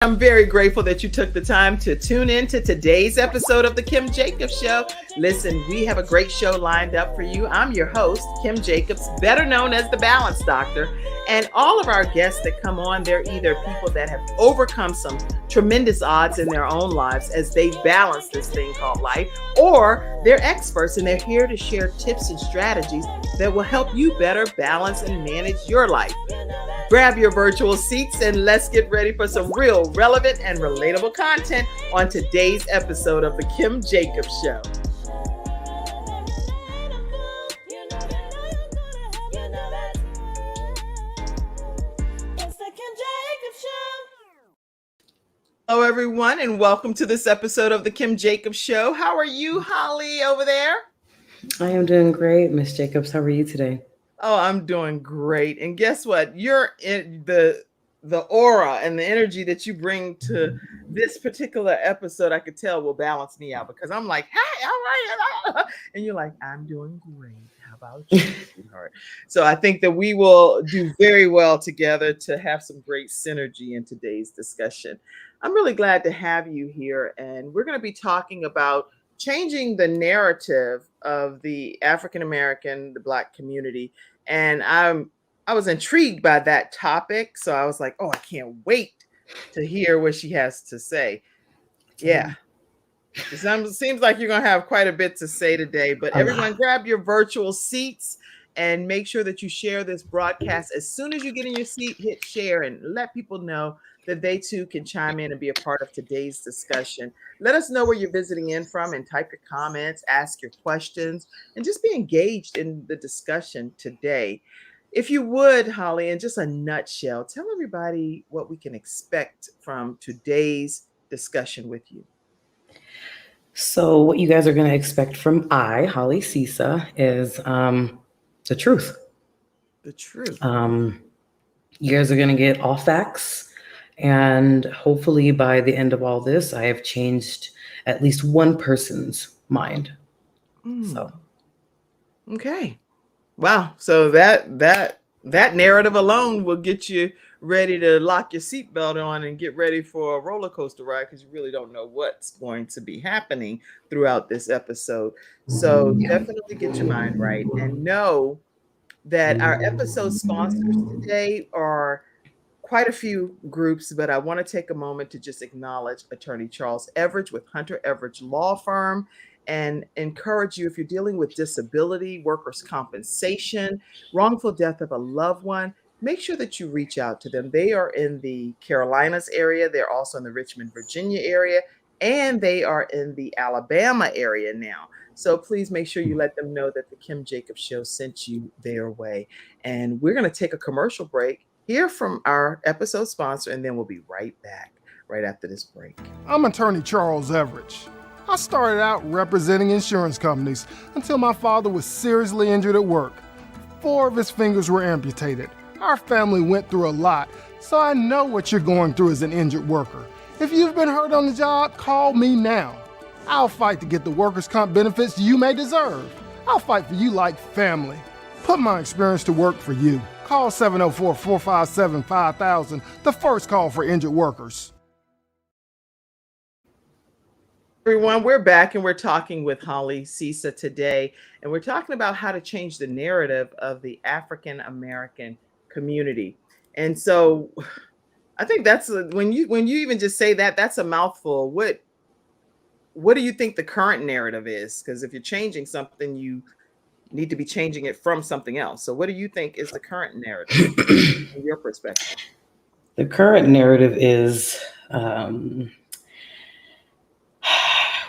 I'm very grateful that you took the time to tune in to today's episode of The Kim Jacobs Show. Listen, we have a great show lined up for you. I'm your host, Kim Jacobs, better known as the Balance Doctor. And all of our guests that come on, they're either people that have overcome some tremendous odds in their own lives as they balance this thing called life, or they're experts and they're here to share tips and strategies that will help you better balance and manage your life. Grab your virtual seats and let's get ready for some real, relevant, and relatable content on today's episode of The Kim Jacobs Show. Hello, everyone, and welcome to this episode of The Kim Jacobs Show. How are you, Holly, over there? I am doing great, Miss Jacobs. How are you today? Oh, I'm doing great. And guess what? You're in the aura and the energy that you bring to this particular episode, I could tell will balance me out because I'm like, hey, all right. And you're like, I'm doing great. How about you, sweetheart? So I think that we will do very well together to have some great synergy in today's discussion. I'm really glad to have you here. And we're going to be talking about changing the narrative of the African-American, the Black community. And I was intrigued by that topic. So I was like, oh, I can't wait to hear what she has to say. Yeah. It seems like you're going to have quite a bit to say today, but everyone grab your virtual seats and make sure that you share this broadcast. As soon as you get in your seat, hit share and let people know that they too can chime in and be a part of today's discussion. Let us know where you're visiting in from and type your comments, ask your questions, and just be engaged in the discussion today. If you would, Holly, in just a nutshell, tell everybody what we can expect from today's discussion with you. So what you guys are going to expect from Holly Sisa, is the truth. The truth. You guys are going to get all facts. And hopefully by the end of all this, I have changed at least one person's mind. So. Okay. Wow. So that narrative alone will get you ready to lock your seatbelt on and get ready for a roller coaster ride because you really don't know what's going to be happening throughout this episode. So definitely get your mind right and know that our episode sponsors today are quite a few groups, but I want to take a moment to just acknowledge Attorney Charles Everidge with Hunter Everidge Law Firm and encourage you if you're dealing with disability, workers' compensation, wrongful death of a loved one, make sure that you reach out to them. They are in the Carolinas area. They're also in the Richmond, Virginia area, and they are in the Alabama area now. So please make sure you let them know that the Kim Jacobs Show sent you their way. And we're going to take a commercial break, hear from our episode sponsor, and then we'll be right back right after this break. I'm Attorney Charles Everidge. I started out representing insurance companies until my father was seriously injured at work. 4 of his fingers were amputated. Our family went through a lot, so I know what you're going through as an injured worker. If you've been hurt on the job, call me now. I'll fight to get the workers' comp benefits you may deserve. I'll fight for you like family. Put my experience to work for you. Call 704-457-5000, the first call for injured workers. Everyone, we're back and we're talking with Holly Sisa today, and we're talking about how to change the narrative of the African American community. And so I think that's when you even just say that, that's a mouthful. What do you think the current narrative is? Because if you're changing something, you need to be changing it from something else. So what do you think is the current narrative from your perspective? The current narrative is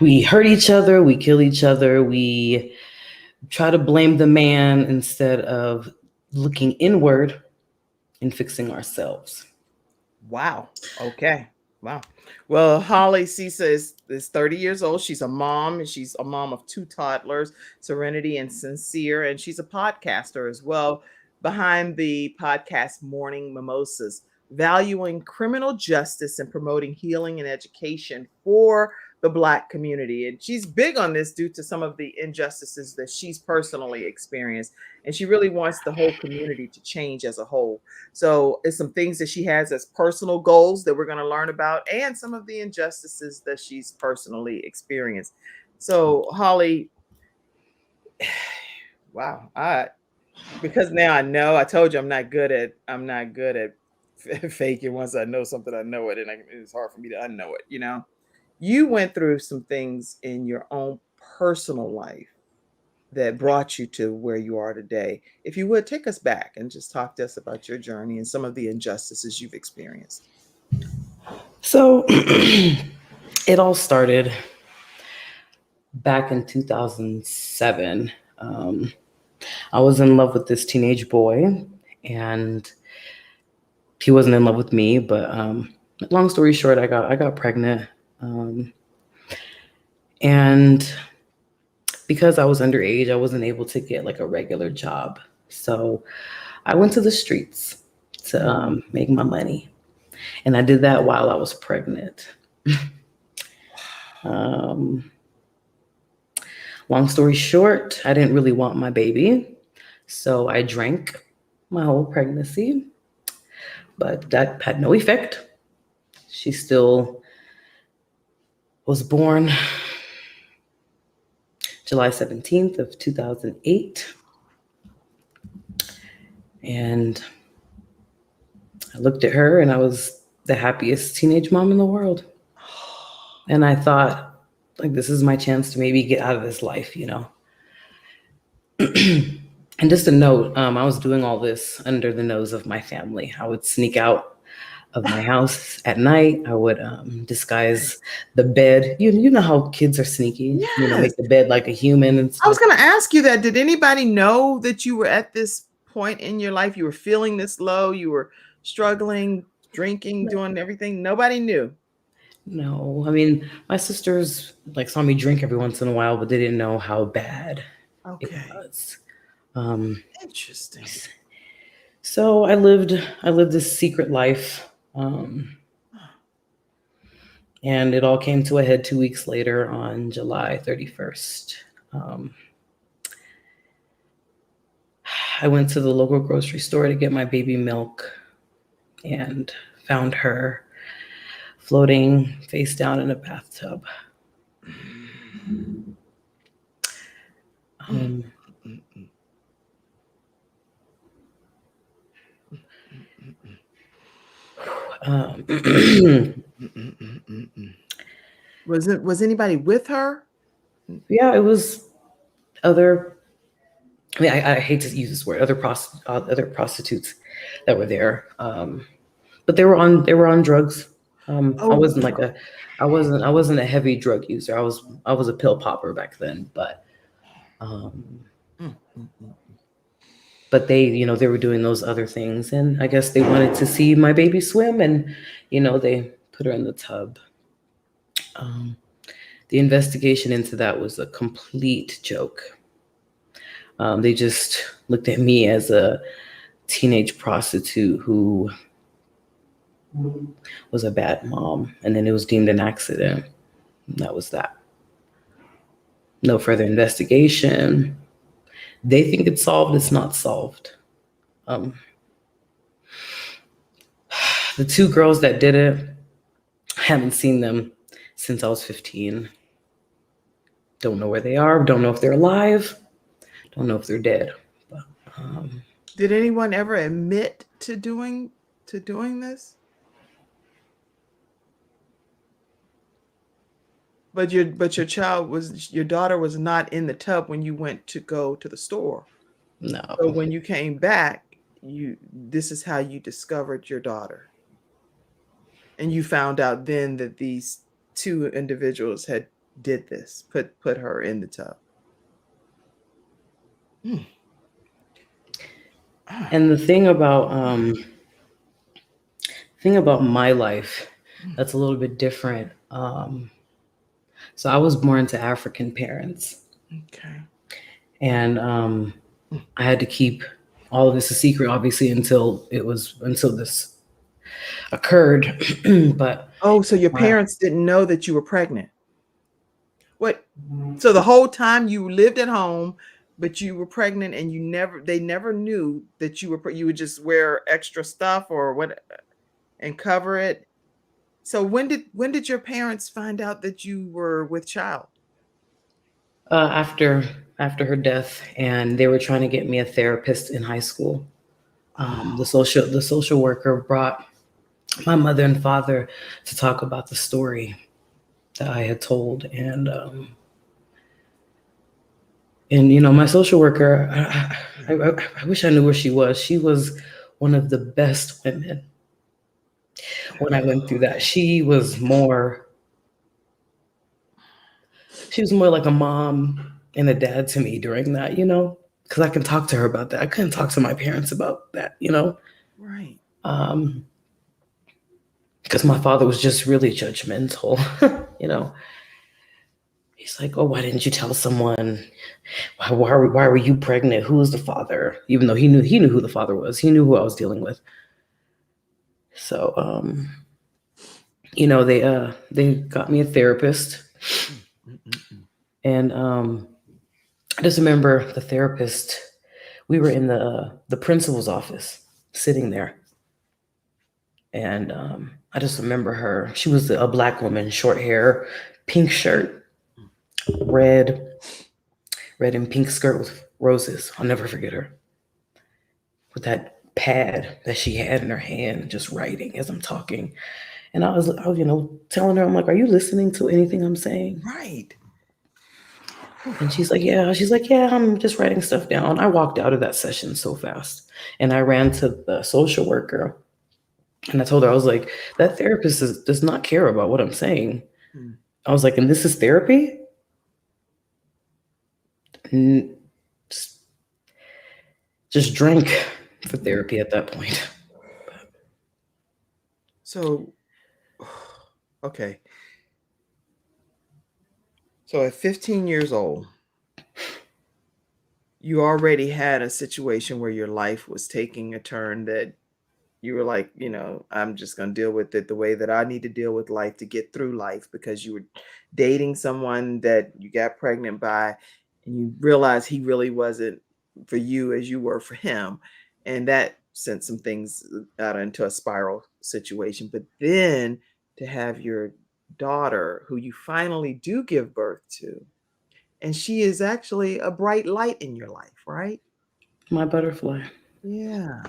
we hurt each other, we kill each other, we try to blame the man instead of looking inward and fixing ourselves. Wow. Okay. Wow. Well, Holly Sisa is 30 years old. She's a mom, and she's a mom of 2 toddlers, Serenity and Sincere, and she's a podcaster as well behind the podcast Morning Mimosas. valuing criminal justice and promoting healing and education for the Black community. And she's big on this due to some of the injustices that she's personally experienced. And she really wants the whole community to change as a whole. So it's some things that she has as personal goals that we're going to learn about, and some of the injustices that she's personally experienced. So Holly, wow, because now I know. I told you I'm not good at faking. Once I know something, I know it, and it's hard for me to unknow it. You went through some things in your own personal life that brought you to where you are today. If you would take us back and just talk to us about your journey and some of the injustices you've experienced. So it all started back in 2007. I was in love with this teenage boy, and he wasn't in love with me. But long story short, I got pregnant, and because I was underage, I wasn't able to get like a regular job. So I went to the streets to make my money, and I did that while I was pregnant. Long story short, I didn't really want my baby, so I drank my whole pregnancy, but that had no effect. She still was born July 17th of 2008. And I looked at her and I was the happiest teenage mom in the world. And I thought, like, this is my chance to maybe get out of this life, And just a note, I was doing all this under the nose of my family. I would sneak out of my house at night. I would disguise the bed. You know how kids are sneaky. Yes. Make the bed like a human and stuff. I was going to ask you that. Did anybody know that you were at this point in your life? You were feeling this low. You were struggling, drinking, doing everything. Nobody knew. No, I mean, my sisters saw me drink every once in a while, but they didn't know how bad it was. Interesting. So I lived this secret life, and it all came to a head 2 weeks later on July 31st. I went to the local grocery store to get my baby milk and found her floating face down in a bathtub. Was anybody with her? Yeah, it was other. I mean, I hate to use this word. Other prostitutes that were there, but they were on drugs. I wasn't I wasn't a heavy drug user. I was a pill popper back then, but they they were doing those other things, and I guess they wanted to see my baby swim, and they put her in the tub. The investigation into that was a complete joke. They just looked at me as a teenage prostitute who was a bad mom, and then it was deemed an accident. And that was that. No further investigation. They think it's solved. It's not solved. The two girls that did it, I haven't seen them since I was 15. Don't know where they are. Don't know if they're alive. Don't know if they're dead. But, did anyone ever admit to doing this? But your daughter was not in the tub when you went to go to the store. No. So when you came back, this is how you discovered your daughter. And you found out then that these two individuals did this, put her in the tub. And the thing about my life that's a little bit different. So I was born to African parents. Okay. And I had to keep all of this a secret, obviously, until this occurred. But Oh, so your parents didn't know that you were pregnant. What? So the whole time you lived at home, but you were pregnant and they never knew that you would just wear extra stuff or what and cover it. So when did your parents find out that you were with child? after her death, and they were trying to get me a therapist in high school. The social worker brought my mother and father to talk about the story that I had told, and my social worker, I wish I knew where she was. She was one of the best women when I went through that. She was more like a mom and a dad to me during that, because I can talk to her about that. I couldn't talk to my parents about that, Right. because my father was just really judgmental, He's like, "Oh, why didn't you tell someone? Why were you pregnant? Who was the father?" Even though he knew who the father was. He knew who I was dealing with. So, they got me a therapist, and I just remember the therapist. We were in the principal's office, sitting there, and I just remember her. She was a black woman, short hair, pink shirt, red and pink skirt with roses. I'll never forget her with that pad that she had in her hand, just writing as I'm talking. And I was telling her, I'm like, "Are you listening to anything I'm saying?" Right. And she's like, "Yeah." She's like, "Yeah, I'm just writing stuff down." I walked out of that session so fast, and I ran to the social worker, and I told her, I was like, "That therapist does not care about what I'm saying." Hmm. I was like, "And this is therapy?" And just drank for therapy at that point. So, okay. So at 15 years old, you already had a situation where your life was taking a turn that you were like, I'm just going to deal with it the way that I need to deal with life to get through life, because you were dating someone that you got pregnant by and you realized he really wasn't for you as you were for him. And that sent some things out into a spiral situation. But then to have your daughter, who you finally do give birth to, and she is actually a bright light in your life, right? My butterfly. Yeah.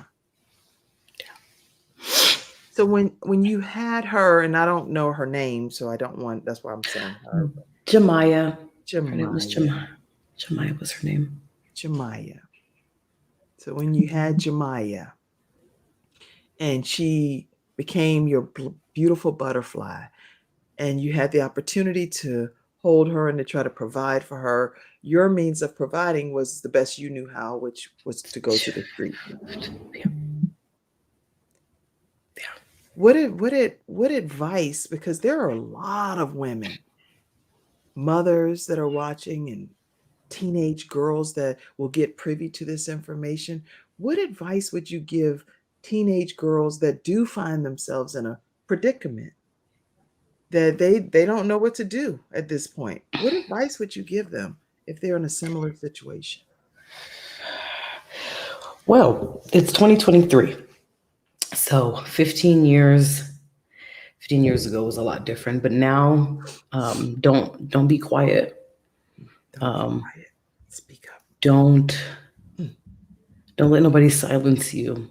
So when you had her, and I don't know her name, so I don't want. That's why I'm saying her. Jemiah. Her name was Jemiah. Jemiah. Jemiah was her name. Jemiah. So when you had Jemiah, and she became your beautiful butterfly, and you had the opportunity to hold her and to try to provide for her, your means of providing was the best you knew how, which was to go to the street. Yeah. What advice? Because there are a lot of women, mothers that are watching, and teenage girls that will get privy to this information. What advice would you give teenage girls that do find themselves in a predicament that they don't know what to do at this point? What advice would you give them if they're in a similar situation? Well, it's 2023. So 15 years ago was a lot different, but now, don't be quiet. Don't be quiet. Speak up. Don't Mm, don't let nobody silence you.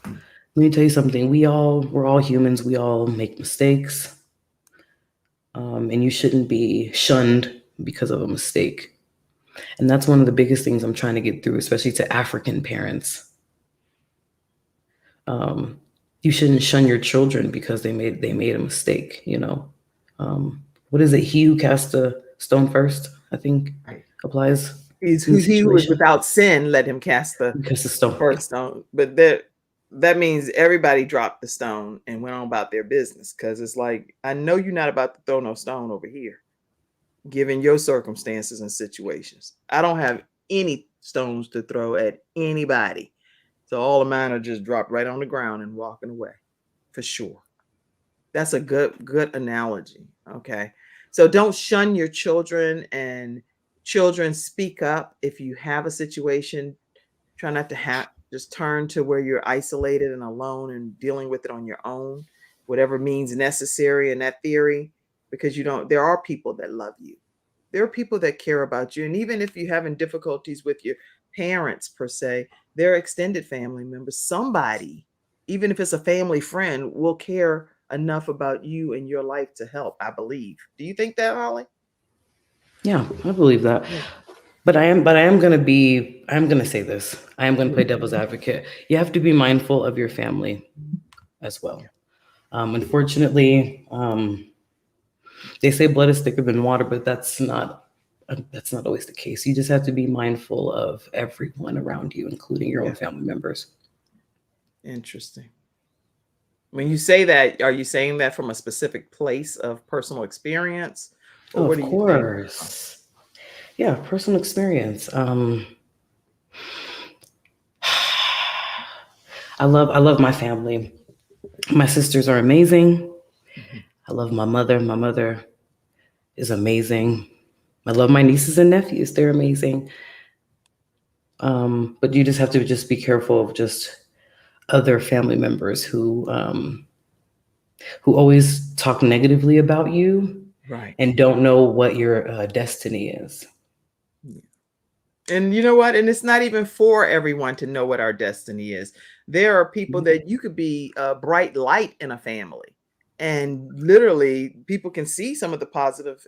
mm. Let me tell you something. We're all humans. We all make mistakes, and you shouldn't be shunned because of a mistake. And that's one of the biggest things I'm trying to get through, especially to African parents. You shouldn't shun your children because they made a mistake. What is it? He who cast a stone first, I think, Right. applies Is in who this he who is situation. without sin, let him cast Who cast a the stone? first stone. But that means everybody dropped the stone and went on about their business. Because it's like, I know you're not about to throw no stone over here, given your circumstances and situations. I don't have any stones to throw at anybody. So all of mine are just dropped right on the ground and walking away. for sure. That's a good analogy. Okay. So don't shun your children, and children, speak up if you have a situation. Try not to just turn to where you're isolated and alone and dealing with it on your own, whatever means necessary in that theory, because there are people that love you. There are people that care about you. And even if you're having difficulties with your parents per se, their extended family members, somebody, even if it's a family friend, will care enough about you and your life to help, I believe. Do you think that, Holly? Yeah, I believe that. Yeah. But I'm gonna say this. I am gonna play devil's advocate. You have to be mindful of your family as well. Unfortunately, they say blood is thicker than water, but that's not always the case. You just have to be mindful of everyone around you, including your own family members. Interesting. When you say that, are you saying that from a specific place of personal experience? Or what Of are you saying? course. Yeah, personal experience. I love my family. My sisters are amazing. Mhm. I love my mother. My mother is amazing. I love my nieces and nephews. They're amazing. But you just have to just be careful of just other family members who always talk negatively about you Right. and don't know what your destiny is. Yeah. And you know what? And it's not even for everyone to know what our destiny is. There are people that you could be a bright light in a family, and literally people can see some of the positive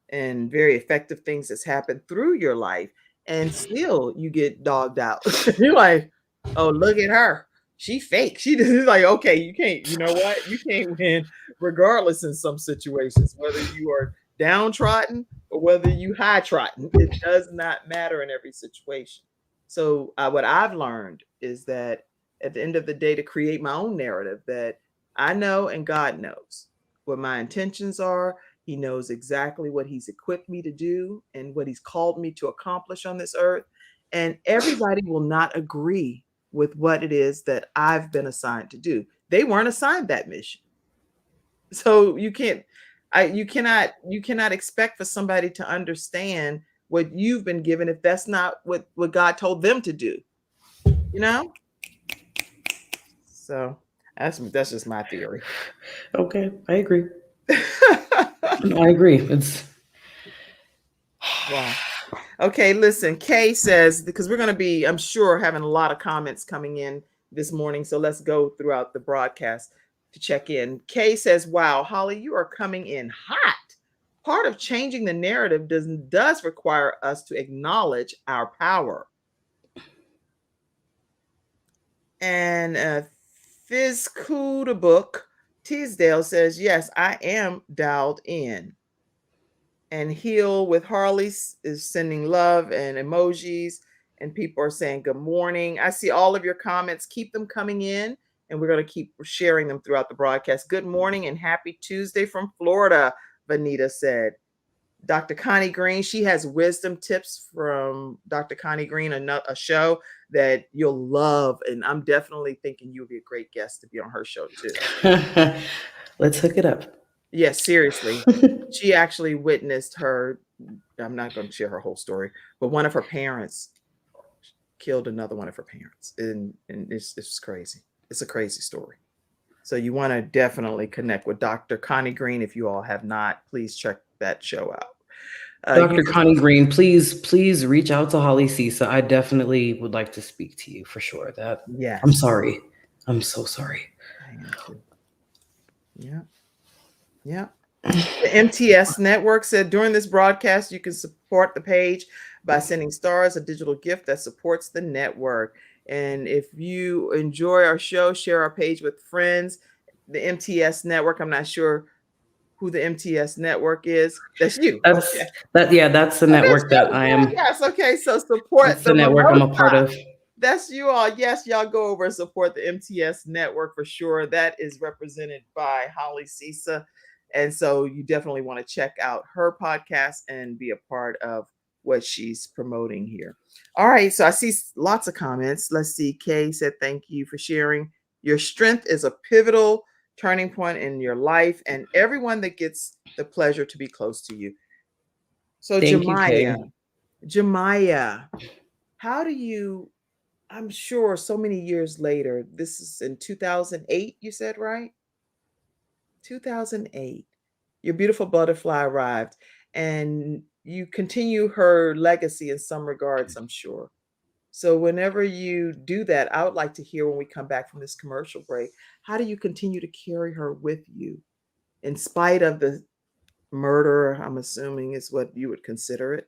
and very effective things that's happened through your life, and still you get dogged out. You're like, oh, look at her. She fake. She just like, okay, you can't, you know what? You can't win regardless in some situations, whether you are downtrodden or whether you high trotting. It does not matter in every situation. So what I've learned is that at the end of the day, to create my own narrative, that I know and God knows what my intentions are. He knows exactly what he's equipped me to do and what he's called me to accomplish on this earth. And everybody will not agree with what it is that I've been assigned to do. They weren't assigned that mission. So you cannot expect for somebody to understand what you've been given if that's not what God told them to do, you know? So that's just my theory. Okay, I agree. No, I agree. It's Wow. Okay, listen, Kay says, because we're going to be, I'm sure, having a lot of comments coming in this morning. So let's go throughout the broadcast to check in. Kay says, wow, Holly, you are coming in hot. Part of changing the narrative does require us to acknowledge our power. And Fizz Cool the Book, Teasdale says, yes, I am dialed in. And Heal with Harley is sending love and emojis, and people are saying good morning. I see all of your comments. Keep them coming in, and we're going to keep sharing them throughout the broadcast. Good morning and happy Tuesday from Florida, Vanita said. Dr. Connie Green, she has wisdom tips from Dr. Connie Green, a show that you'll love. And I'm definitely thinking you'll be a great guest to be on her show too. let's hook it up. Yes, seriously. She actually witnessed her. I'm not going to share her whole story, but one of her parents killed another one of her parents. And it's crazy. It's a crazy story. So you want to definitely connect with Dr. Connie Green. If you all have not, please check that show out. Dr. Connie Green, please reach out to Holly Sisa. I definitely would like to speak to you for sure. Yes. I'm sorry. I'm so sorry. I am too. Yeah. Yeah. The MTS Network said during this broadcast, you can support the page by sending stars, a digital gift that supports the network. And if you enjoy our show, share our page with friends. The MTS Network, I'm not sure who the MTS Network is. That's you. That's Okay. that's the network that I am. Yes. Okay. So support That's the network I'm a part of. That's you all. Yes, y'all go over and support the MTS Network for sure. That is represented by Holly Sisa. And so you definitely want to check out her podcast and be a part of what she's promoting here. All right. So I see lots of comments. Let's see. Kay said, thank you for sharing. Your strength is a pivotal turning point in your life and everyone that gets the pleasure to be close to you. So Thank you, Kay. Jemiah, how do you, I'm sure so many years later, this is in 2008, you said, right? 2008. Your beautiful butterfly arrived and you continue her legacy in some regards, I'm sure. So whenever you do that, I would like to hear when we come back from this commercial break, how do you continue to carry her with you in spite of the murder, I'm assuming is what you would consider it,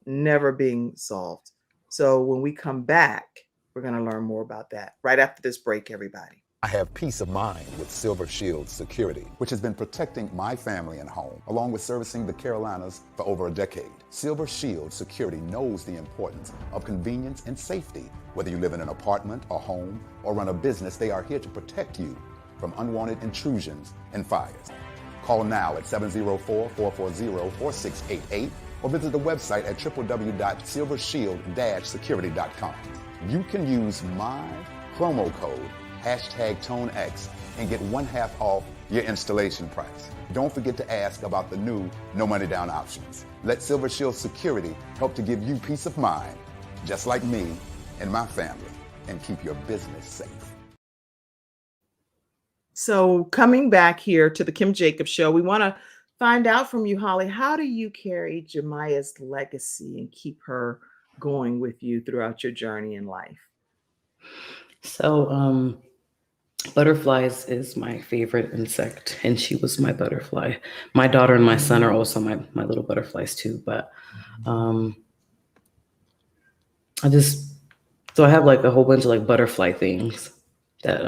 never being solved. So when we come back, we're going to learn more about that right after this break, everybody. I have peace of mind with Silver Shield Security, which has been protecting my family and home, along with servicing the Carolinas for over a decade. Silver Shield Security knows the importance of convenience and safety. Whether you live in an apartment, a home, or run a business, they are here to protect you from unwanted intrusions and fires. Call now at 704-440-4688 or visit the website at www.silvershield-security.com. You can use my promo code #ToneX and get 1/2 off your installation price. Don't forget to ask about the new no money down options. Let Silver Shield Security help to give you peace of mind, just like me and my family, and keep your business safe. So coming back here to the Kim Jacobs Show, we want to find out from you, Holly, how do you carry Jemiah's legacy and keep her going with you throughout your journey in life? So, butterflies is my favorite insect, and she was my butterfly. My daughter and my son are also my little butterflies too. But I have like a whole bunch of like butterfly things that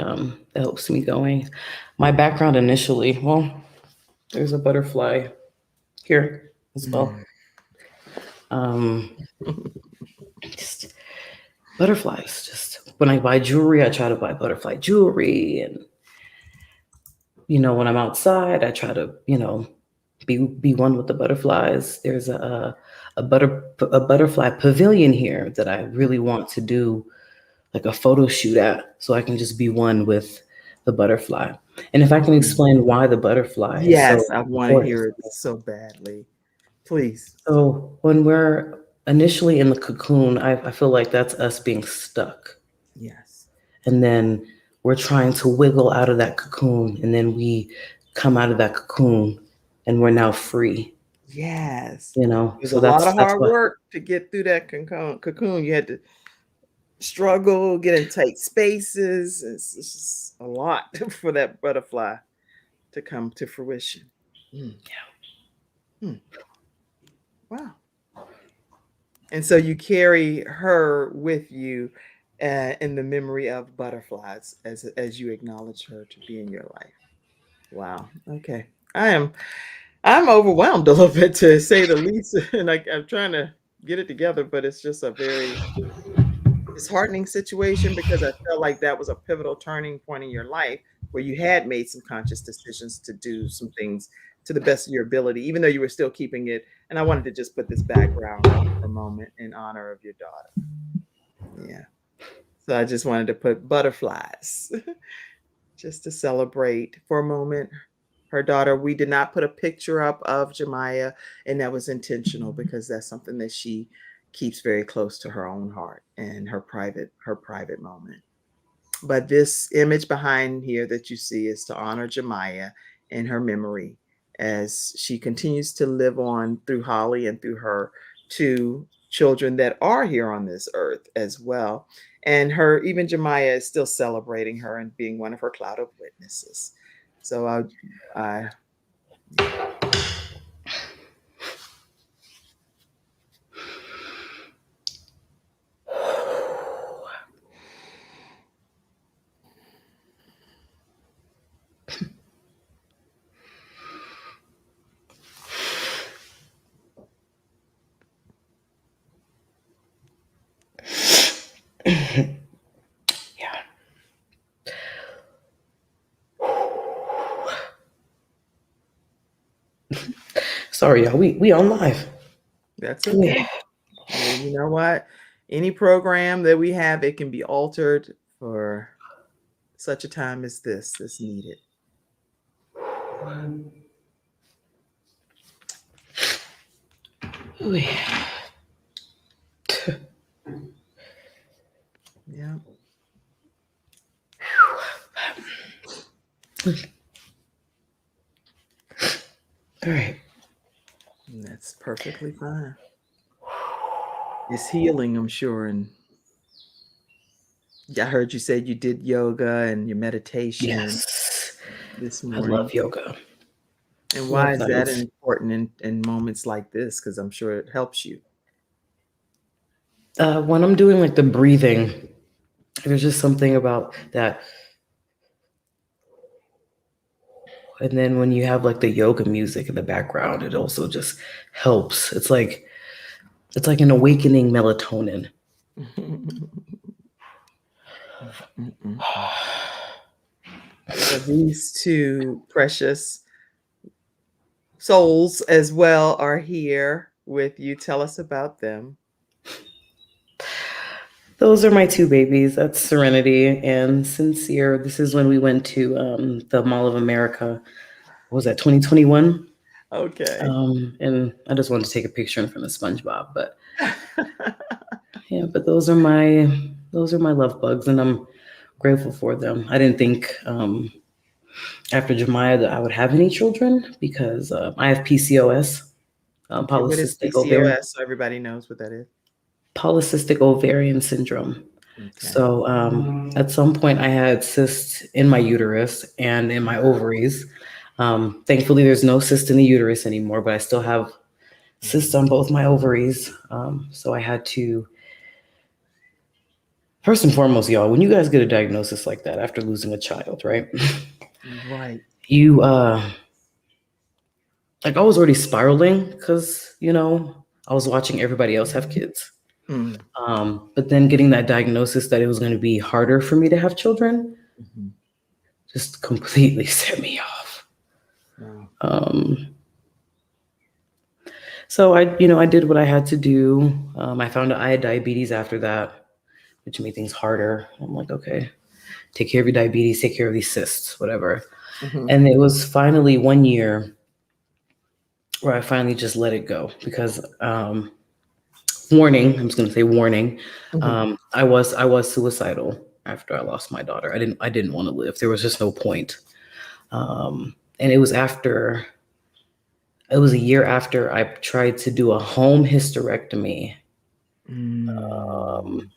helps me going. My background initially, well, there's a butterfly here as well. Just butterflies. Just when I buy jewelry, I try to buy butterfly jewelry, and when I'm outside, I try to be one with the butterflies. There's a butterfly pavilion here that I really want to do like a photo shoot at, so I can just be one with the butterfly. And if I can explain why the butterfly is so Yes, I want to important. hear it so badly. Please. So when we're initially in the cocoon, I feel like that's us being stuck. Yes. And then we're trying to wiggle out of that cocoon, and then we come out of that cocoon and we're now free. Yes. There's So a lot of that's hard what, work to get through that cocoon. You had to struggle, get in tight spaces. It's just a lot for that butterfly to come to fruition. Wow. And so you carry her with you in the memory of butterflies as you acknowledge her to be in your life. Wow. Okay. I'm overwhelmed a little bit, to say the least. And I'm trying to get it together, but it's just a very disheartening situation, because I felt like that was a pivotal turning point in your life where you had made some conscious decisions to do some things to the best of your ability, even though you were still keeping it. And I wanted to just put this background up for a moment in honor of your daughter. Yeah. So I just wanted to put butterflies just to celebrate for a moment her daughter. We did not put a picture up of Jemiah, and that was intentional because that's something that she keeps very close to her own heart and her private moment. But this image behind here that you see is to honor Jemiah in her memory as she continues to live on through Holly and through her two children that are here on this earth as well. And even Jemiah is still celebrating her and being one of her cloud of witnesses. So I yeah. Sorry, y'all. We on live. That's okay. Well, you know what? Any program that we have, it can be altered for such a time as this is needed. Ooh. Yeah. All right. That's perfectly fine. It's healing, I'm sure. And I heard you said you did yoga and your meditation Yes. this I love morning. yoga. And why Love is that. that important in moments like this? Because I'm sure it helps you. When I'm doing like the breathing, there's just something about that. And then when you have like the yoga music in the background, it also just helps. It's like an awakening melatonin. Well, these two precious souls as well are here with you. Tell us about them. Those are my two babies. That's Serenity and Sincere. This is when we went to the Mall of America. What was that, 2021? Okay. And I just wanted to take a picture in front of SpongeBob. But yeah, but those are my love bugs, and I'm grateful for them. I didn't think after Jemiah that I would have any children because I have PCOS, Okay, what is PCOS? So everybody knows what that is. polycystic ovarian syndrome. Okay. So at some point, I had cysts in my uterus and in my ovaries. Thankfully, there's no cyst in the uterus anymore, but I still have cysts on both my ovaries. So I had to, first and foremost, y'all, when you guys get a diagnosis like that after losing a child, right? Right. You, like I was already spiraling because, I was watching everybody else have kids. Mm. But then getting that diagnosis that it was going to be harder for me to have children Mhm. just completely set me off. Wow. So I did what I had to do. I found out I had diabetes after that, which made things harder. I'm like, okay, take care of your diabetes, take care of these cysts, whatever. Mhm. And it was finally 1 year where I finally just let it go because, warning, I'm just going to say warning. Mhm. I was suicidal after I lost my daughter. I didn't want to live. There was just no point. And it was a year after I tried to do a home hysterectomy. Mm.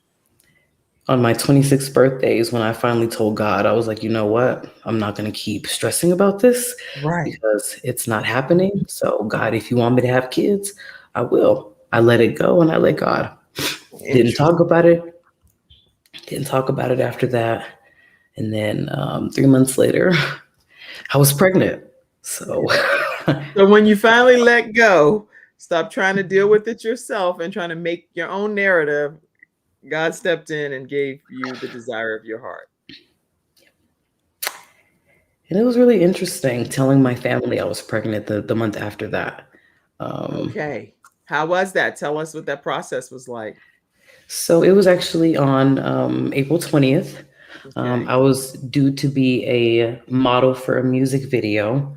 On my 26th birthday is when I finally told God, I was like, you know what? I'm not going to keep stressing about this Right. because it's not happening. So, God, if you want me to have kids, I will. I let it go and I let God. Didn't talk about it. Didn't talk about it after that. And then 3 months later, I was pregnant. So, So when you finally let go, stop trying to deal with it yourself and trying to make your own narrative, God stepped in and gave you the desire of your heart. and it was really interesting telling my family I was pregnant the month after that. Okay. How was that? Tell us what that process was like. So it was actually on April 20th. Okay. I was due to be a model for a music video,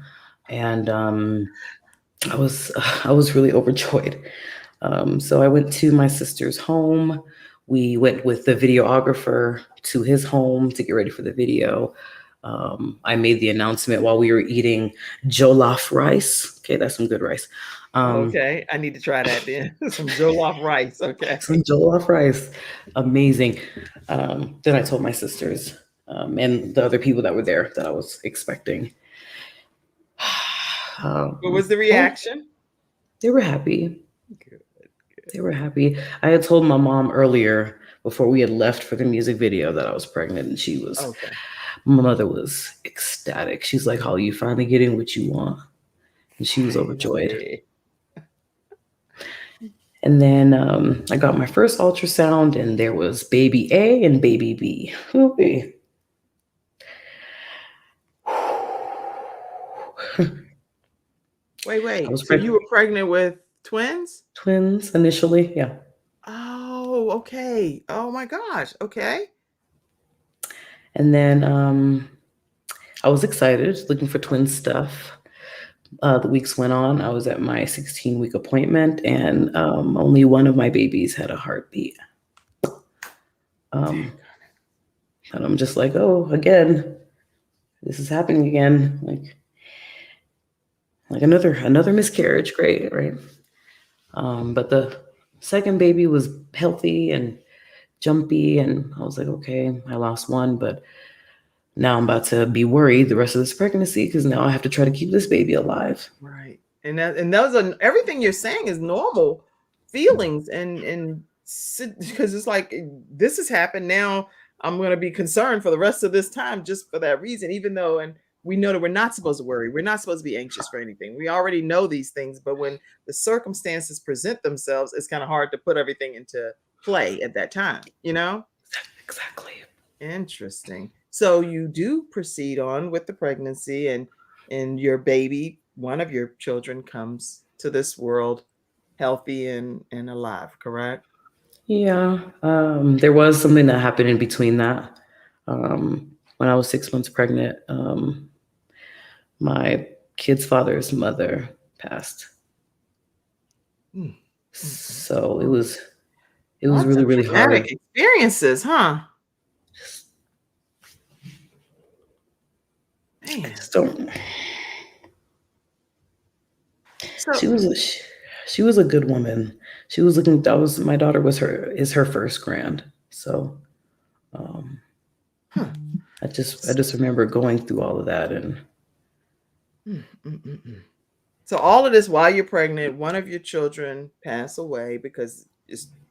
and I was I was really overjoyed. So I went to my sister's home. We went with the videographer to his home to get ready for the video. I made the announcement while we were eating jollof rice. Okay, that's some good rice. Okay. I need to try that then. Some jollof rice. Okay. Some jollof rice, amazing. Then I told my sisters and the other people that were there that I was expecting. What was the Well, reaction? they were happy. Good. They were happy. I had told my mom earlier before we had left for the music video that I was pregnant, and Okay. my mother was ecstatic. She's like, "Holly, you finally getting what you want," and she was overjoyed. Finally. And then I got my first ultrasound, and there was baby A and baby B. Ooh-wee. I Wait. was So you pregnant. were pregnant with twins? Twins initially, yeah. Oh, okay. Oh my gosh. Okay. And then I was excited, looking for twin stuff. the weeks went on. I was at my 16-week appointment, and only one of my babies had a heartbeat. And I'm just like, oh, again, this is happening again. Like another miscarriage. Great, right? But the second baby was healthy and jumpy, and I was like, okay, I lost one, but now I'm about to be worried the rest of this pregnancy because now I have to try to keep this baby alive. Right. And those are everything you're saying is normal feelings and because it's like this has happened now. I'm going to be concerned for the rest of this time just for that reason, even though and we know that we're not supposed to worry. We're not supposed to be anxious for anything. We already know these things, but when the circumstances present themselves, it's kind of hard to put everything into play at that time, you know? Exactly. Interesting. So you do proceed on with the pregnancy and your baby, one of your children comes to this world healthy and alive, correct? Yeah. There was something that happened in between that. When I was 6 months pregnant, my kid's father's mother passed. So it was Lots really, of really traumatic hard. experiences, huh? I Man. just don't. So She was a good woman. She was looking. That was my daughter. Is her first grand. So huh. I just remember going through all of that and. So all of this while you're pregnant, one of your children passed away because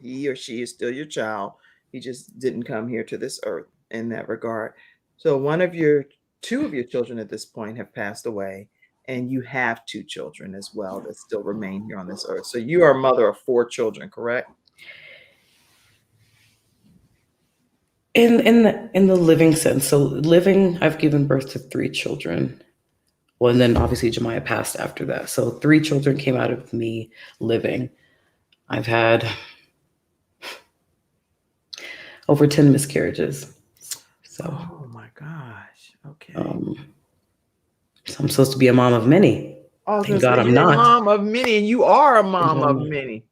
he or she is still your child. He just didn't come here to this earth in that regard. So two of your children at this point have passed away, and you have two children as well that still remain here on this earth. So you are a mother of four children, correct? In the living sense, so living, I've given birth to three children. Well, and then obviously Jemiah passed after that. So three children came out of me living. I've had over 10 miscarriages. So, Oh my gosh. Okay. so I'm supposed to be a mom of many. I was Thank gonna God say I'm you're a not. mom of many, and you are a mom of many.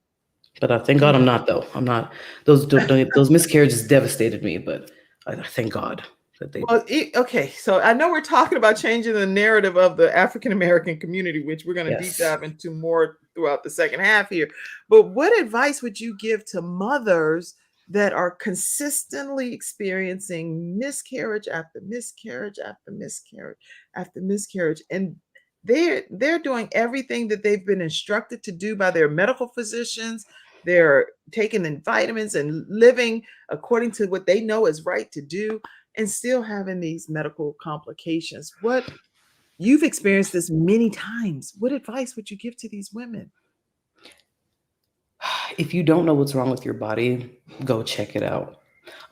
But I thank God I'm not, though. I'm not. Those miscarriages devastated me, but I thank God that they. Well, okay, so I know we're talking about changing the narrative of the African American community, which we're going to deep Yes. dive into more throughout the second half here. But what advice would you give to mothers that are consistently experiencing miscarriage after miscarriage after miscarriage after miscarriage, and they're doing everything that they've been instructed to do by their medical physicians. They're taking the vitamins and living according to what they know is right to do and still having these medical complications. What you've experienced this many times. What advice would you give to these women? If you don't know what's wrong with your body, go check it out.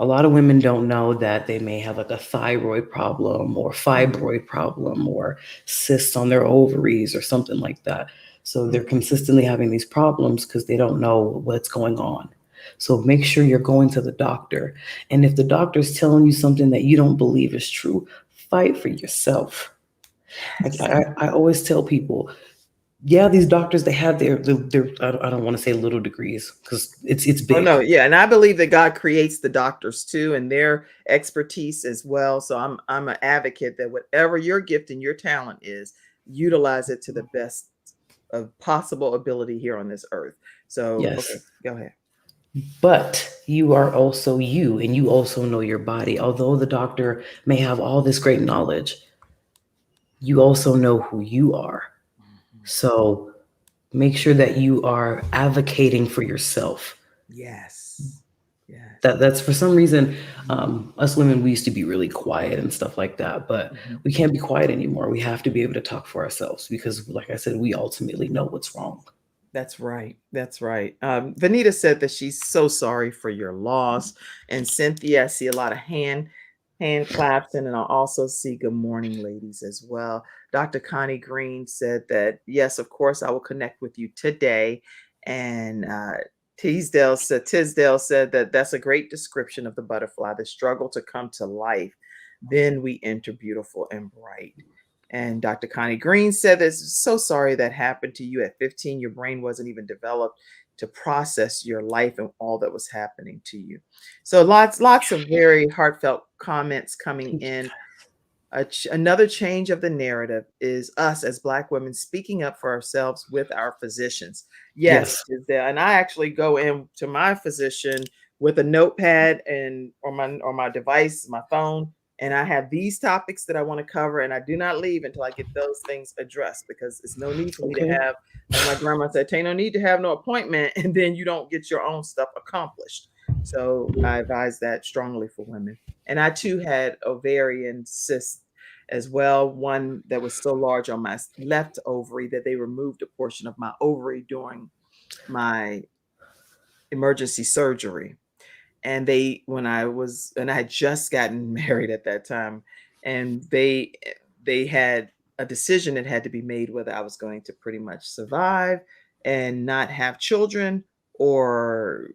A lot of women don't know that they may have like a thyroid problem or fibroid problem or cysts on their ovaries or something like that. So they're consistently having these problems because they don't know what's going on. So make sure you're going to the doctor. And if the doctor's telling you something that you don't believe is true, fight for yourself. I always tell people, yeah, these doctors, they have their I don't want to say little degrees because it's Oh big. no, yeah, and I believe that God creates the doctors too, and their expertise as well. So I'm an advocate that whatever your gift and your talent is, utilize it to the best of possible ability here on this earth. So Yes. okay, go ahead. But you are also you, and you also know your body. Although the doctor may have all this great knowledge, you also know who you are. So make sure that you are advocating for yourself. Yes. Yes. That's for some reason, us women, we used to be really quiet and stuff like that, but we can't be quiet anymore. We have to be able to talk for ourselves because, like I said, we ultimately know what's wrong. That's right. That's right. Vanita said that she's so sorry for your loss. And Cynthia, I see a lot of hand claps, and then I also see good morning, ladies, as well. Dr. Connie Green said that yes, of course, I will connect with you today. And Tisdale said that that's a great description of the butterfly, the struggle to come to life. Then we enter beautiful and bright. And Dr. Connie Green said this, so sorry that happened to you at 15. Your brain wasn't even developed to process your life and all that was happening to you. So lots of very heartfelt comments coming Thank you, in. guys. Another change of the narrative is us as Black women speaking up for ourselves with our physicians. Yes, Yes. and I actually go in to my physician with a notepad and or my device, my phone, and I have these topics that I want to cover, and I do not leave until I get those things addressed because it's no need for me to Okay. have, like my grandma said, "Ain't no need to have no appointment," and then you don't get your own stuff accomplished. So I advise that strongly for women. And I too had ovarian cysts as well, one that was so large on my left ovary that they removed a portion of my ovary during my emergency surgery. And I had just gotten married at that time, and they had a decision that had to be made whether I was going to pretty much survive and not have children, or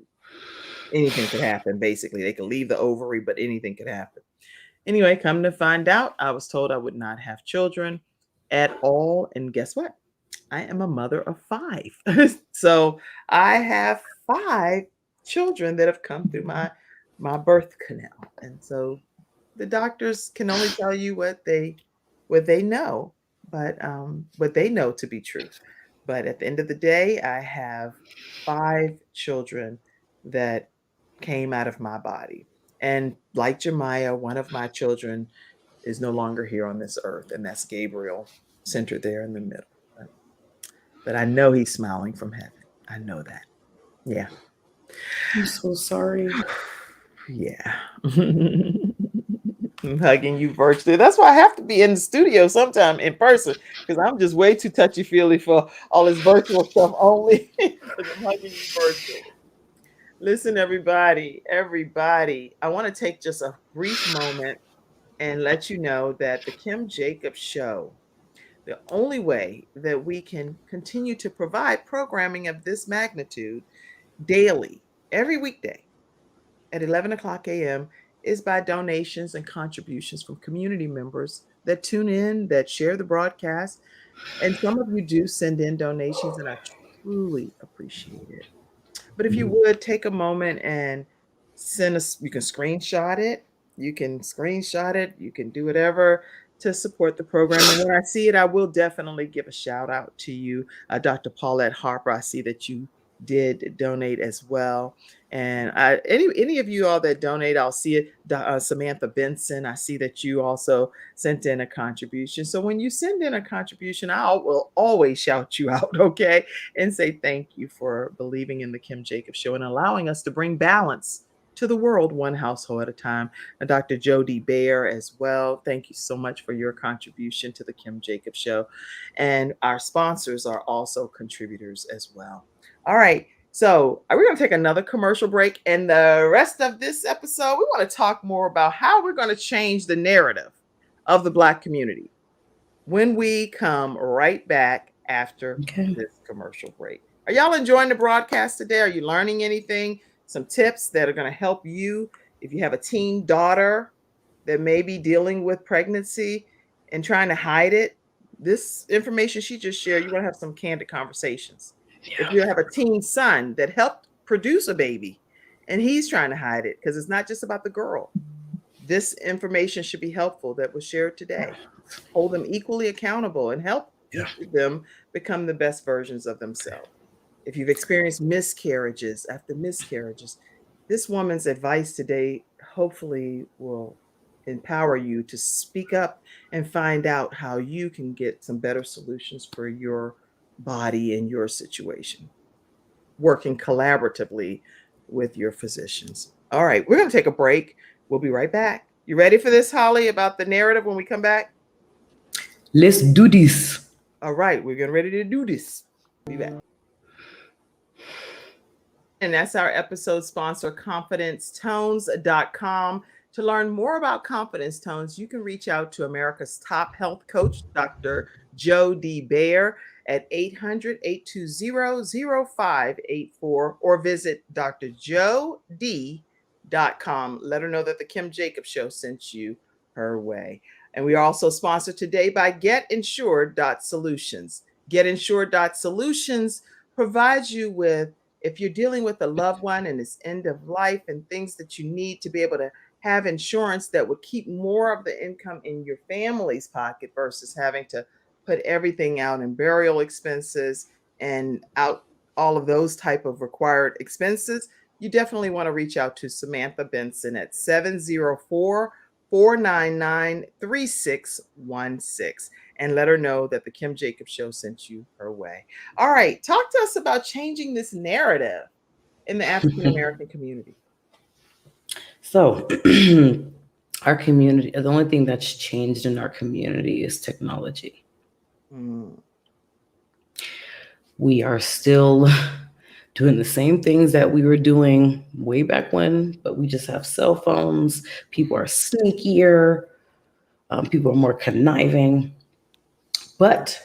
anything could happen. Basically, they could leave the ovary, but anything could happen. Anyway, come to find out, I was told I would not have children at all. And guess what? I am a mother of 5. So I have 5 children that have come through my birth canal. And so the doctors can only tell you what they know, but what they know to be true. But at the end of the day, I have 5 children that came out of my body. And like Jemiah, one of my children is no longer here on this earth, and that's Gabriel, centered there in the middle. But I know he's smiling from heaven. I know that. Yeah. I'm so sorry. Yeah. I'm hugging you virtually. That's why I have to be in the studio sometime in person, because I'm just way too touchy feely for all this virtual stuff only. Because I'm hugging you virtually. Listen, everybody, I want to take just a brief moment and let you know that the Kim Jacobs Show, the only way that we can continue to provide programming of this magnitude daily, every weekday at 11 o'clock a.m., is by donations and contributions from community members that tune in, that share the broadcast. And some of you do send in donations, and I truly appreciate it. But if you would take a moment and send us, you can screenshot it. You can do whatever to support the program. And when I see it, I will definitely give a shout out to you, Dr. Paulette Harper. I see that you did donate as well. And any of you all that donate, I'll see it. Samantha Benson, I see that you also sent in a contribution. So when you send in a contribution, I will always shout you out, okay? And say thank you for believing in the Kim Jacobs Show and allowing us to bring balance to the world, one household at a time. And Dr. Jody Bayer as well. Thank you so much for your contribution to the Kim Jacobs Show. And our sponsors are also contributors as well. All right. So we're going to take another commercial break. And the rest of this episode, we want to talk more about how we're going to change the narrative of the Black community when we come right back after Okay. this commercial break. Are y'all enjoying the broadcast today? Are you learning anything? Some tips that are going to help you if you have a teen daughter that may be dealing with pregnancy and trying to hide it. This information she just shared, you want to have some candid conversations. If you have a teen son that helped produce a baby and he's trying to hide it because it's not just about the girl, this information should be helpful that was shared today. Hold them equally accountable and help them become the best versions of themselves. If you've experienced miscarriages after miscarriages, this woman's advice today hopefully will empower you to speak up and find out how you can get some better solutions for your body and your situation, working collaboratively with your physicians. All right, we're going to take a break. We'll be right back. You ready for this, Holly, about the narrative when we come back? Let's do this. All right, we're getting ready to do this. Be back. And that's our episode sponsor, ConfidenceTones.com. To learn more about Confidence Tones, you can reach out to America's top health coach, Dr. Joe D. Bayer, at 800-820-0584 or visit drjoed.com. Let her know that the Kim Jacobs Show sent you her way. And we are also sponsored today by Getinsured.solutions. Getinsured.solutions provides you with, if you're dealing with a loved one and it's end of life and things that you need to be able to have insurance that would keep more of the income in your family's pocket versus having to put everything out in burial expenses and out all of those type of required expenses, you definitely want to reach out to Samantha Benson at 704-499-3616 and let her know that the Kim Jacobs Show sent you her way. All right, talk to us about changing this narrative in the African American community. So, our community, the only thing that's changed in our community is technology. We are still doing the same things that we were doing way back when, but we just have cell phones. People are sneakier. People are more conniving. But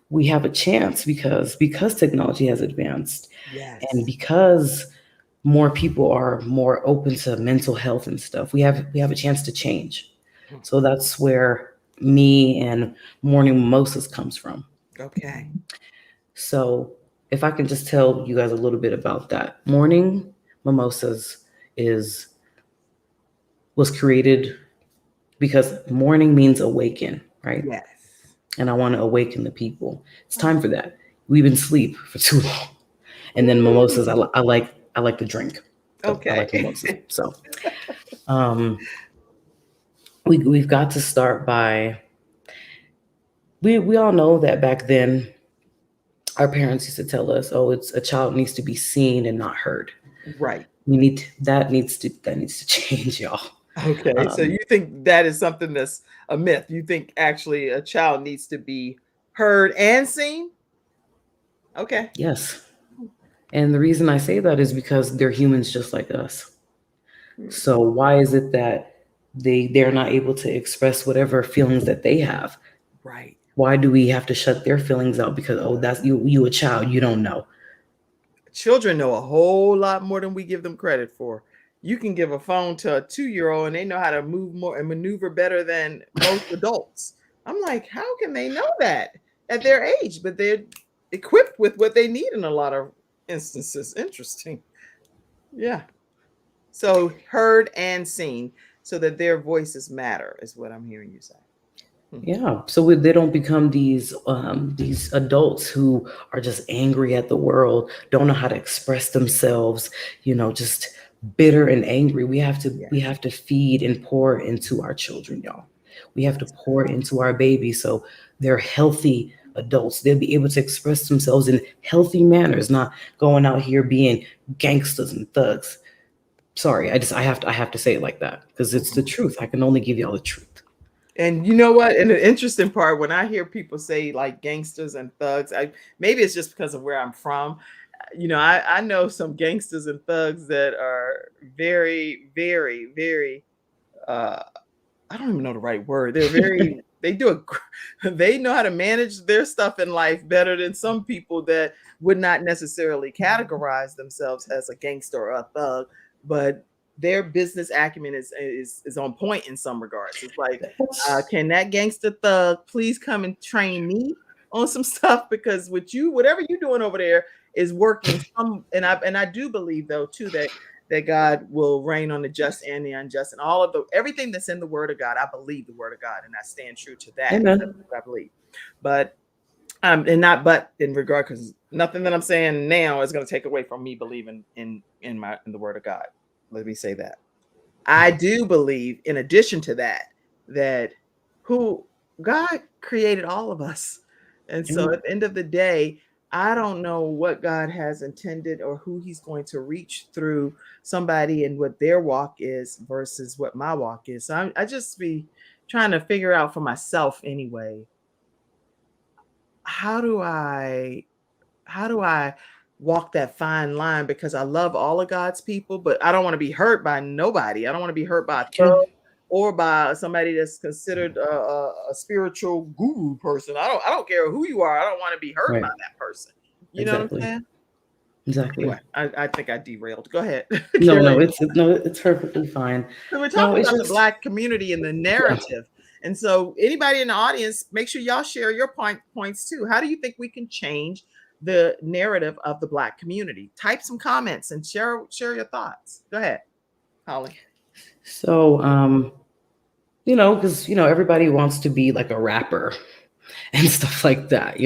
we have a chance because technology has advanced. Yes. And because more people are more open to mental health and stuff, we have a chance to change. So that's where me and Morning Mimosas comes from. Okay. So if I can just tell you guys a little bit about that. Morning Mimosas was created because morning means awaken, right? Yes. And I want to awaken the people. It's time for that. We've been asleep for too long. And then mimosas, I like to drink. So Okay. I like mimosas. So we've got to start by, we all know that back then our parents used to tell us, oh, it's a child needs to be seen and not heard. Right. That needs to change, y'all. Okay. So you think that is something that's a myth? You think actually a child needs to be heard and seen? Okay. Yes. And the reason I say that is because they're humans just like us. So why is it that they're not able to express whatever feelings that they have? Right. Why do we have to shut their feelings out? Because, oh, that's you a child, you don't know. Children know a whole lot more than we give them credit for. You can give a phone to a 2-year-old and they know how to move more and maneuver better than most adults. I'm like, how can they know that at their age? But they're equipped with what they need in a lot of instances. Interesting. Yeah. So heard and seen so that their voices matter is what I'm hearing you say. Yeah. So they don't become these adults who are just angry at the world, don't know how to express themselves, just bitter and angry. We have to feed and pour into our children, y'all. We have to pour into our babies so they're healthy adults. They'll be able to express themselves in healthy manners, not going out here being gangsters and thugs. Sorry, I have to say it like that because it's the truth. I can only give y'all the truth. And you know what? And the interesting part, when I hear people say like gangsters and thugs, maybe it's just because of where I'm from. I know some gangsters and thugs that are very, very, very, I don't even know the right word. They're very, they know how to manage their stuff in life better than some people that would not necessarily categorize themselves as a gangster or a thug, but their business acumen is on point in some regards. It's like, can that gangster thug please come and train me on some stuff? Because whatever you're doing over there is working. And I do believe though too that God will reign on the just and the unjust, and everything that's in the Word of God. I believe the Word of God, and I stand true to that. Amen. That's what I believe. But and not but in regard, because nothing that I'm saying now is going to take away from me believing in the Word of God. Let me say that. I do believe, in addition to that who God created all of us. And so at the end of the day, I don't know what God has intended or who he's going to reach through somebody and what their walk is versus what my walk is. So I just be trying to figure out for myself anyway, how do I walk that fine line? Because I love all of God's people, but I don't want to be hurt by nobody. I don't want to be hurt by a thug or by somebody that's considered a spiritual guru person. I don't care who you are. I don't want to be hurt by that person. You know what I'm saying? Exactly. Anyway, I think I derailed. Go ahead. No, it's perfectly fine. So we're talking about the Black community and the narrative. And so anybody in the audience, make sure y'all share your points too. How do you think we can change the narrative of the Black community? Type some comments and share your thoughts. Go ahead, Holly. So, because, everybody wants to be like a rapper and stuff like that,